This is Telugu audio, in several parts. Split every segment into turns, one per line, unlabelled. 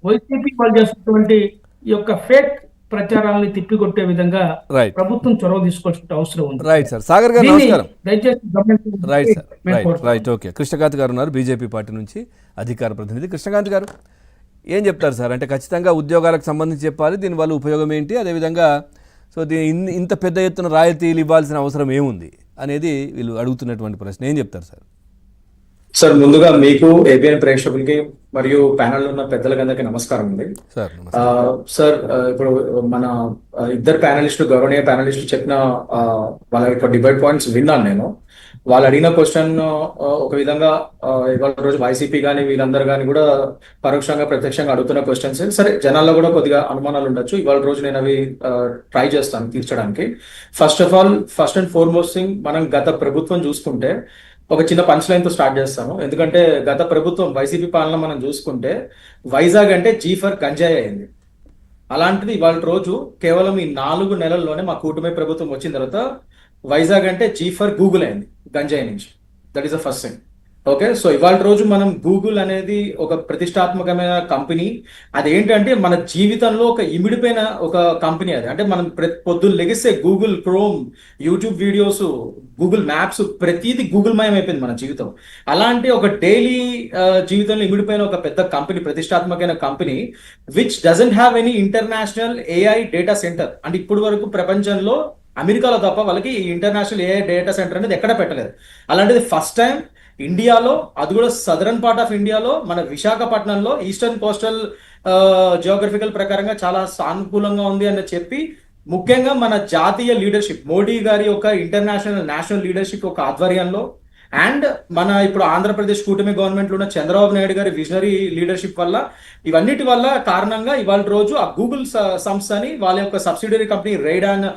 వైసీపీ వాళ్ళు చేస్తున్నటువంటి ఈ యొక్క ఫేక్ ప్రచారాలని తిప్పికొట్టే విధంగా
రైట్
ప్రభుత్వం చొరవ తీసుకోవాల్సిన అవసరం ఉంది.
Right sir. సాగర్ గారు
దీన్ని
నమస్కారం.
దయచేసి
రైట్
గమనించాలని
సార్.
మేము
రైట్
కోరుతున్నాం.
Right okay. కృష్ణకాంత్ గారు ఉన్నారు, బీజేపీ పార్టీ నుంచి అధికార ప్రతినిధి. కృష్ణకాంత్ గారు ఏం చెప్తారు సార్? అంటే ఖచ్చితంగా ఉద్యోగాలకు సంబంధించి చెప్పాలి, దీనివల్ల ఉపయోగం ఏంటి, అదేవిధంగా సో ఇంత పెద్ద ఎత్తున రాయితీలు ఇవ్వాల్సిన అవసరం ఏముంది అనేది వీళ్ళు అడుగుతున్నటువంటి ప్రశ్న. ఏం చెప్తారు సార్?
సార్, ముందుగా మీకు ఏబిఎన్ ప్రేక్షకులకి మరియు ప్యానల్ ఉన్న పెద్దలకందరికీ నమస్కారం అండి.
సార్
సార్, ఇప్పుడు మన ఇద్దరు ప్యానలిస్టులు, గౌరవనీయ ప్యానలిస్టులు చెప్పిన వాళ్ళ యొక్క డిబేట్ పాయింట్స్ విన్నాను నేను. వాళ్ళు అడిగిన క్వశ్చన్ ఒక విధంగా ఇవాళ రోజు వైసీపీ కానీ వీళ్ళందరూ కానీ కూడా పరోక్షంగా ప్రత్యక్షంగా అడుగుతున్న క్వశ్చన్స్. సరే, జనాల్లో కూడా కొద్దిగా అనుమానాలు ఉండొచ్చు. ఇవాళ రోజు నేను అవి ట్రై చేస్తాను తీర్చడానికి. ఫస్ట్ అండ్ ఫార్మోస్ట్ థింగ్, మనం గత ప్రభుత్వం చూసుకుంటే ఒక చిన్న పంచ్ లైన్ తో స్టార్ట్ చేస్తాను. ఎందుకంటే గత ప్రభుత్వం వైసీపీ పాలన మనం చూసుకుంటే వైజాగ్ అంటే జీ ఫర్ గంజాయి అయింది. అలాంటిది ఇవాళ రోజు కేవలం ఈ 4 నెలల్లోనే మా కూటమి ప్రభుత్వం వచ్చిన తర్వాత వైజాగ్ అంటే జీ ఫర్ గూగుల్ అయింది గంజాయి నుంచి. That is the first thing. Okay, so ఇవాళ రోజు మనం గూగుల్ అనేది ఒక ప్రతిష్టాత్మకమైన కంపెనీ. అదేంటంటే మన జీవితంలో ఒక ఇమిడిపోయిన ఒక కంపెనీ అది. అంటే మనం పొద్దున్న లెగిస్తే Google Chrome, YouTube videos, Google Maps, ప్రతిదీ గూగుల్ మయం అయిపోయింది మన జీవితం. అలాంటి ఒక డైలీ జీవితంలో ఇమిడిపోయిన ఒక పెద్ద కంపెనీ, ప్రతిష్టాత్మకమైన company, which doesn't have any international AI data centre. అంటే ఇప్పుడు వరకు ప్రపంచంలో అమెరికాలో తప్ప వాళ్ళకి ఇంటర్నేషనల్ ఏఐ డేటా సెంటర్ అనేది ఎక్కడ పెట్టలేదు. అలాంటిది ఫస్ట్ టైం ఇండియాలో, అది కూడా సదరన్ పార్ట్ ఆఫ్ ఇండియాలో, మన విశాఖపట్నంలో ఈస్టర్న్ కోస్టల్ జియోగ్రఫికల్ ప్రకారంగా చాలా సానుకూలంగా ఉంది అని చెప్పి, ముఖ్యంగా మన జాతీయ లీడర్షిప్, మోడీ గారి యొక్క ఇంటర్నేషనల్ నేషనల్ లీడర్షిప్ ఒక ఆధ్వర్యంలో, అండ్ మన ఇప్పుడు ఆంధ్రప్రదేశ్ కూటమి గవర్నమెంట్ లో ఉన్న చంద్రబాబు నాయుడు గారి విజనరీ లీడర్షిప్ వల్ల, ఇవన్నిటి వల్ల కారణంగా ఇవాళ రోజు ఆ గూగుల్ సంస్థని వాళ్ళ యొక్క సబ్సిడరీ కంపెనీ రైడాన్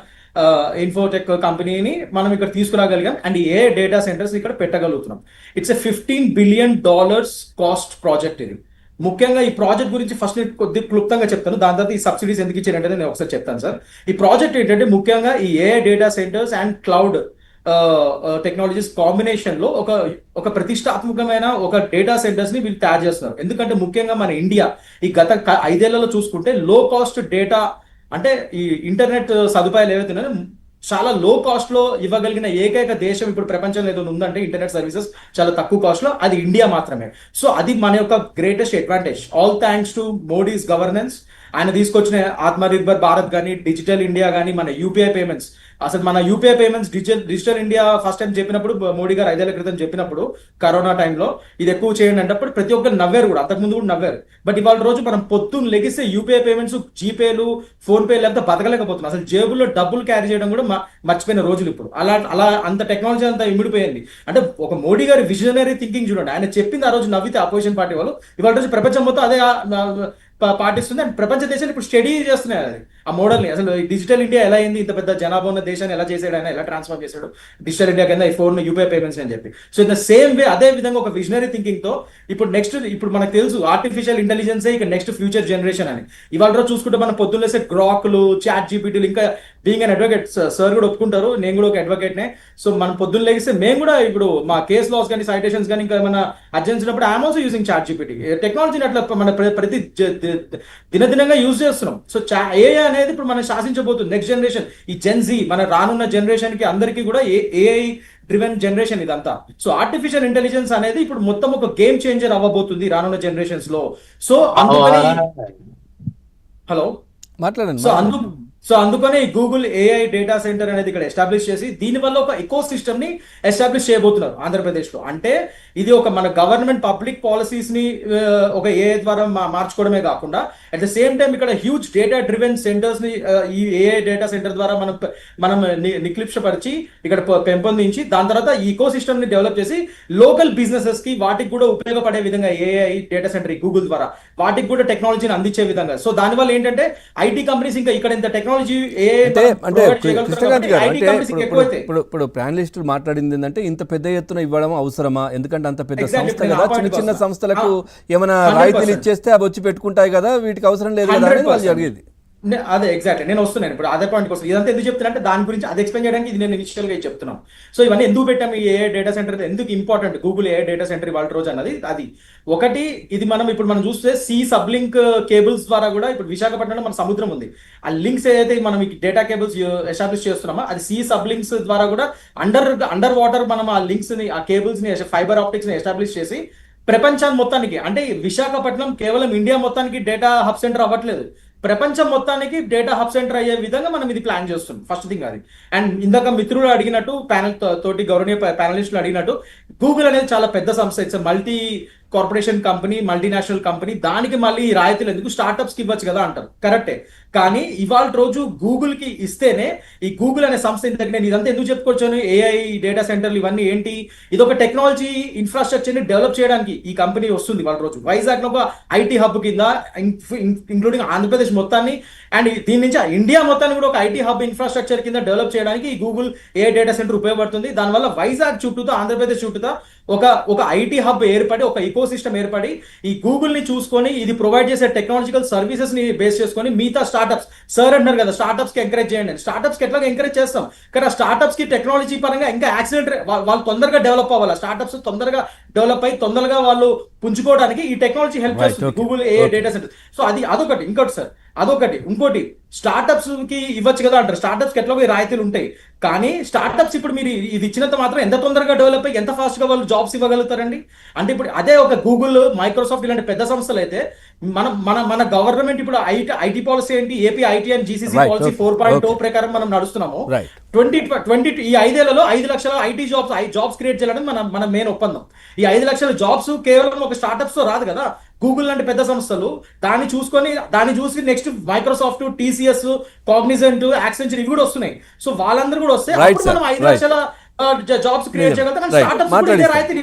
ఇన్ఫోటెక్ కంపెనీని మనం ఇక్కడ తీసుకురాగలిగాం. అండ్ ఏ డేటా సెంటర్స్ ఇక్కడ పెట్టగలుగుతున్నాం. It's a $15 billion cost project ఇది. ముఖ్యంగా ఈ ప్రాజెక్ట్ గురించి ఫస్ట్ నేను కొద్దిగా క్లుప్తంగా చెప్తాను, దాని తర్వాత ఈ సబ్సిడీస్ ఎందుకు ఇచ్చారంటే నేను ఒకసారి చెప్తాను సార్. ఈ ప్రాజెక్ట్ ఏంటంటే ముఖ్యంగా ఈ a data centers and cloud technologies combination లో ఒక ప్రతిష్టాత్మకమైన ఒక డేటా సెంటర్స్ ని వీళ్ళు తయారు చేస్తున్నారు. ఎందుకంటే ముఖ్యంగా మన ఇండియా ఈ గత 5 ఏళ్లలో చూసుకుంటే లో కాస్ట్ డేటా, అంటే ఈ ఇంటర్నెట్ సదుపాయాలు ఏవైతే ఉన్నాయో చాలా లో కాస్ట్ లో ఇవ్వగలిగిన ఏకైక దేశం ఇప్పుడు ప్రపంచంలో ఏదో ఉందంటే ఇంటర్నెట్ సర్వీసెస్ చాలా తక్కువ కాస్ట్ లో, అది ఇండియా మాత్రమే. సో అది మన యొక్క greatest advantage. All thanks to Modi's governance. ఆయన తీసుకొచ్చిన ఆత్మనిర్భర్ భారత్ కానీ, డిజిటల్ ఇండియా కానీ, మన యూపీఐ పేమెంట్స్. అసలు మన UPI payments digital India first time చెప్పినప్పుడు, మోడీ గారు 5 ఏళ్ల క్రితం చెప్పినప్పుడు కరోనా టైంలో ఇది ఎక్కువ చేయండి అంటప్పుడు ప్రతి ఒక్కరు నవ్వారు కూడా, అంతకుముందు కూడా నవ్వారు. బట్ ఇవాళ రోజు మనం పొద్దున్న లెగిస్తే యూపీఐ పేమెంట్స్, జీపేలు, ఫోన్ పే లేకపోతే బతకలేకపోతున్నాం. అసలు జేబుల్లో డబ్బులు క్యారీ చేయడం కూడా మర్చిపోయిన రోజులు ఇప్పుడు. అలా అంత టెక్నాలజీ అంతా ఇమిడిపోయింది. అంటే ఒక మోడీ గారి విజనరీ థింకింగ్ చూడండి. ఆయన చెప్పింది ఆ రోజు నవ్వితే అపోజిషన్ పార్టీ వాళ్ళు, ఇవాళ రోజు ప్రపంచం మొత్తం అదే పాటిస్తుంది. అండ్ ప్రపంచ దేశాలు ఇప్పుడు స్టడీ చేస్తున్నాయి అది, ఆ మోడల్ని. అసలు డిజిటల్ ఇండియా ఎలా అయింది, ఇంత పెద్ద జనాభా ఉన్న దేశాన్ని ఎలా చేసాడు ఆయన, ఎలా ట్రాన్స్ఫార్మ్ చేశాడు డిజిటల్ ఇండియా కింద ఈ ఫోన్ యూపీఐ పేమెంట్స్ అని చెప్పి. So in the same way, అదే విధంగా ఒక విజనరీ థింకింగ్ తో ఇప్పుడు మనకు తెలుసు ఆర్టిఫిషియల్ ఇంటెలిజెన్సే ఇక నెక్స్ట్ ఫ్యూచర్ జనరేషన్ అని. ఇవాళ రోజు చూసుకుంటే మనం పొద్దున్నేసే గ్రాక్లు, చాట్ జీపీటీలు, ఇంకా బీయింగ్ అన్ అడ్వకేట్, సార్ కూడా ఒప్పుకుంటారు, నేను కూడా ఒక అడ్వకేట్నే. సో మనం పొద్దున్న లేగిస్తే మేము కూడా ఇప్పుడు మా కేస్ లాస్ కానీ, సైటేషన్స్ కానీ, ఇంకా ఏమైనా అర్జెన్సీ ఉన్నప్పుడు I'm also using chat GPT. టెక్నాలజీని అట్లా మన ప్రతి దినదినంగా యూజ్ చేస్తున్నాం. సో ఏఐ అనేది ఇప్పుడు మనం శాసించబోతుంది నెక్స్ట్ జనరేషన్, ఈ జెన్జీ, మన రానున్న జనరేషన్ కి అందరికీ కూడా ఏఐ డ్రివెన్ జనరేషన్ ఇదంతా. సో ఆర్టిఫిషియల్ ఇంటెలిజెన్స్ అనేది ఇప్పుడు మొత్తం ఒక గేమ్ చేంజర్ అవ్వబోతుంది రానున్న జనరేషన్స్ లో. సో అందుకని హలో
మాట్లాడండి.
సో అందుకనే ఈ గూగుల్ ఏఐ డేటా సెంటర్ అనేది ఇక్కడ ఎస్టాబ్లిష్ చేసి దీనివల్ల ఒక ఎకో సిస్టమ్ ని ఎస్టాబ్లిష్ చేయబోతున్నారు ఆంధ్రప్రదేశ్ లో. అంటే ఇది ఒక మన గవర్నమెంట్ పబ్లిక్ పాలసీస్ ని ఒక ఏఐ ద్వారా మార్చుకోవడమే కాకుండా, అట్ ద సేమ్ టైం ఇక్కడ హ్యూజ్ డేటా డ్రివెన్ సెంటర్స్ ని ఈ ఏఐ డేటా సెంటర్ ద్వారా మనం నిక్లిప్షపరిచి ఇక్కడ పెంపొందించి, దాని తర్వాత ఈ ఈకో సిస్టమ్ ని డెవలప్ చేసి లోకల్ బిజినెసెస్ కి వాటికి కూడా ఉపయోగపడే విధంగా ఏఐ డేటా సెంటర్ గూగుల్ ద్వారా వాటికి కూడా టెక్నాలజీని అందించే విధంగా. సో దానివల్ల ఏంటంటే ఐటీ కంపెనీస్ ఇంకా ఇక్కడ ఇంత టెక్నాలజీ
ఇప్పుడు ప్యానలిస్టులు మాట్లాడింది ఏంటంటే ఇంత పెద్ద ఎత్తున ఇవ్వడం అవసరమా? ఎందుకంటే అంత పెద్ద సంస్థ కదా, చిన్న చిన్న సంస్థలకు ఏమైనా రాయితీలు ఇచ్చేస్తే అవి వచ్చి పెట్టుకుంటాయి కదా, వీటికి అవసరం లేదు కదా అని వాళ్ళు జరిగేది.
అదే ఎగ్జాక్ట్లీ నేను వస్తున్నాను ఇప్పుడు అదే పాయింట్ కోసం. ఇదంతా ఎందుకు చెప్తున్నా అంటే దాని గురించి అది ఎక్స్ప్లెయిన్ చేయడానికి ఇది నేను ఇనిషియల్ గా చెప్తున్నాను. సో ఇవన్నీ ఎందుకు పెట్టాము, ఈ ఏ డేటా సెంటర్ ఎందుకు ఇంపార్టెంట్, గూగుల్ ఏ డేటా సెంటర్ ఇవాళ రోజు అన్నది అది ఒకటి. ఇది మనం చూస్తే సి సబ్లింక్ కేబుల్స్ ద్వారా కూడా ఇప్పుడు విశాఖపట్నంలో మన సముద్రం ఉంది, ఆ లింక్స్ ఏదైతే మనం ఈ డేటా కేబుల్స్ ఎస్టాబ్లిష్ చేస్తున్నామో అది సి సబ్లింక్స్ ద్వారా కూడా అండర్ వాటర్ మనం ఆ లింక్స్ ని ఆ కేబుల్స్ ని ఫైబర్ ఆప్టిక్స్ ని ఎస్టాబ్లిష్ చేసి ప్రపంచాన్ని మొత్తానికి, అంటే విశాఖపట్నం కేవలం ఇండియా మొత్తానికి డేటా హబ్ సెంటర్ అవ్వట్లేదు, ప్రపంచం మొత్తానికి డేటా హబ్ సెంటర్ అయ్యే విధంగా మనం ఇది ప్లాన్ చేస్తున్నాం. ఫస్ట్ థింగ్ అది. అండ్ ఇందాక మిత్రులు అడిగినట్టు ప్యానల్ తోటి గౌరవనీయ ప్యానలిస్టులు అడిగినట్టు గూగుల్ అనేది చాలా పెద్ద సంస్థ, it's multi corporation company, multinational company, దానికి మళ్ళీ రాయితీలు ఎందుకు, స్టార్ట్అప్స్ కి ఇవ్వచ్చు కదా అంటారు, కరెక్టే. కానీ ఇవాళ రోజు గూగుల్ కి ఇస్తేనే ఈ గూగుల్ అనే సంస్థ ఇంతకు నేను ఇదంతా ఎందుకు చెప్పుకోవచ్చాను, ఏఐ డేటా సెంటర్లు ఇవన్నీ ఏంటి, ఇది ఒక టెక్నాలజీ ఇన్ఫ్రాస్ట్రక్చర్ ని డెవలప్ చేయడానికి ఈ కంపెనీ వస్తుంది వాళ్ళ రోజు. వైజాగ్ లో ఒక ఐటీ హబ్ కింద ఇంక్లూడింగ్ ఆంధ్రప్రదేశ్ మొత్తాన్ని అండ్ దీని నుంచి ఇండియా మొత్తాన్ని కూడా ఒక ఐటీ హబ్ ఇన్ఫ్రాస్ట్రక్చర్ కింద డెవలప్ చేయడానికి ఈ గూగుల్ ఏ డేటా సెంటర్ ఉపయోగపడుతుంది. దానివల్ల వైజాగ్ చుట్టూతో, ఆంధ్రప్రదేశ్ చుట్టూతో ఒక ఐటీ హబ్ ఏర్పడి, ఒక ఇకో సిస్టమ్ ఏర్పడి ఈ గూగుల్ ని చూసుకొని ఇది ప్రొవైడ్ చేసే టెక్నాలజికల్ సర్వీసెస్ ని బేస్ చేసుకొని మిగతా స్టార్ట్అప్స్, సార్ అంటున్నారు కదా స్టార్ట్అప్స్ కి ఎంకరేజ్ చేయండి, స్టార్ట్అప్స్ కి ఎట్లాగా ఎంకరేజ్ చేస్తాం, కానీ ఆ స్టార్ట్అప్స్ కి టెక్నాలజీ పరంగా ఇంకా యాక్సిడెంట్ వాళ్ళు తొందరగా డెవలప్ అవ్వాలి, స్టార్ట్అప్స్ తొందరగా డెవలప్ అయ్యి తొందరగా వాళ్ళు పుంజుకోవడానికి ఈ టెక్నాలజీ హెల్ప్ చేస్తుంది గూగుల్ ఏ డేటా సెంటర్. సో అదొకటి. ఇంకోటి సార్ అదొకటి. ఇంకోటి స్టార్ట్అప్స్ కి ఇవ్వచ్చు కదా అంటారు, స్టార్ట్అప్స్ కి ఎట్లాగో రాయితీలు ఉంటాయి, కానీ స్టార్ట్అప్స్ ఇప్పుడు మీరు ఇది ఇచ్చినంత మాత్రం ఎంత తొందరగా డెవలప్ అయ్యి ఎంత ఫాస్ట్ గా వాళ్ళు జాబ్స్ ఇవ్వగలుగుతారండి. అంటే ఇప్పుడు అదే ఒక గూగుల్, మైక్రోసాఫ్ట్ ఇలాంటి పెద్ద సంస్థలు అయితే మన గవర్నమెంట్ ఇప్పుడు ఐటీ పాలసీ ఏంటి, AP IT and GCC policy 4.0 ప్రకారం మనం నడుస్తున్నాము. 2020 ఈ 5 ఏళ్లలో 5 లక్షల ఐటీ జాబ్స్ క్రియేట్ చేయాలని మన మెయిన్ ఒప్పందం. ఈ 5 లక్షల జాబ్స్ కేవలం ఒక స్టార్ట్అప్స్ తో రాదు కదా, గూగుల్ లాంటి పెద్ద సంస్థలు దాన్ని చూసి next Microsoft, TCS, Cognizant, Accenture ఇవి కూడా వస్తున్నాయి. సో వాళ్ళందరూ కూడా వస్తే అప్పుడు మనం 5 లక్షల జాబ్స్ క్రియేట్ చేయగలుగుతాం. స్టార్ట్అప్స్ రాయితీ